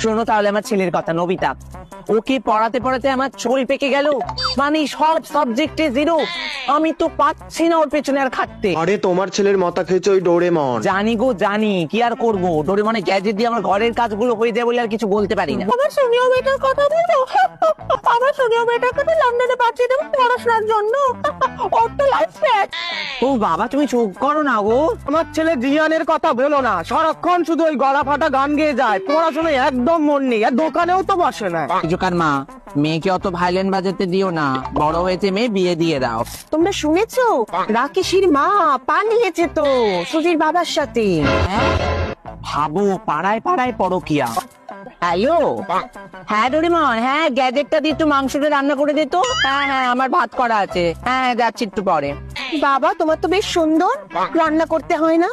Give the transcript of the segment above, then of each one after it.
শোনো তাহলে আমার ছেলের কথা, নবিতা। ওকে পড়াতে পড়াতে আমার চুল পেকে গেল, মানে সব সাবজেক্টে জিরো। আমি তো পাচ্ছি না ওর পেছনে আর খাটতে। আরে তোমার ছেলের মাথা খেয়েছে ওই ডোরেমন। জানি গো জানি, কি আর করবো, ডোরেমনের গ্যাজেট দিয়ে আমার ঘরের কাজগুলো হয়ে যায় বলে আর কিছু বলতে পারি না। আমার সোনিয়া মেয়েটার কথা বলবো, আমার সোনিয়া মেয়েটাকে তো লন্ডনে পাঠিয়ে দেবো পড়াশোনার জন্য। ওর তো লাইফ সেট। ও বাবা তুমি চুপ করো না গো। আমার ছেলে জিয়ানের কথা বলো না, সারাক্ষণ শুধু ওই গলা ফাটা গান গেয়ে যায়, পড়াশোনায় একদম মন নেই, আর দোকানেও তো বসে না। কিছুকার মা, মেয়েকে অত ভাইলেন বাজাতে দিও না, বড় হয়েছে মেয়ে, বিয়ে দিয়ে দাও। তোমরা শুনেছো রাকেশের মা পালিয়েছে তো সুজির বাবার সাথে। হ্যাঁ? ভাবো, পাড়ায় পাড়ায় পরকিয়া। হ্যালো, হ্যাঁ ডোরেমন, হ্যাঁ গ্যাজেটটা দিয়ে একটু মাংসটা রান্না করে দিত। হ্যাঁ হ্যাঁ, আমার ভাত করা আছে, হ্যাঁ যাচ্ছি একটু পরে। বাবা তোমার তো বেশ সুন্দর রান্না করতে হয় না।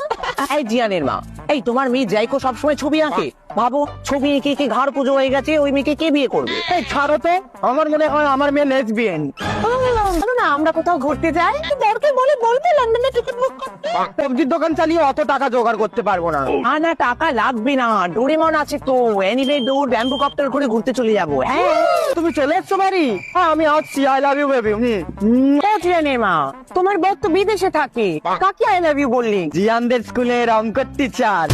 এই জিয়ানের মা, এই তোমার মেয়ে যাইকো সবসময় ছবি আঁকে। ভাবো, ছবি এঁকে এঁকে ঘাড় পুজো হয়ে গেছে, ওই মেয়েকে কে বিয়ে করবে? এই ছাড়ো তো, আমার মনে হয় আমার মেয়ে লেসবিয়ান। বলো না আমরা কোথাও ঘুরতে যাই, বরকে বলবে লন্ডনে টিকিট বুক করতে। সবজির দোকান চালিয়ে অত টাকা জোগাড় করতে পারবো না। না টাকা লাগবে না, ডোরেমন আছে তো, এনিওয়ে দৌড় ব্যাম্বু কপ্টার করে ঘুরতে চলে যাবো। হ্যাঁ তুমি চলে এসছো বাড়ি? হ্যাঁ আমি আসছি, আই লাভ ইউ বেবি। জিয়ানের মা, তোমার বর তো বিদেশে থাকে, কাকে আই লাভ ইউ বললি? জিয়ানদের স্কুলে অঙ্ক টিচার।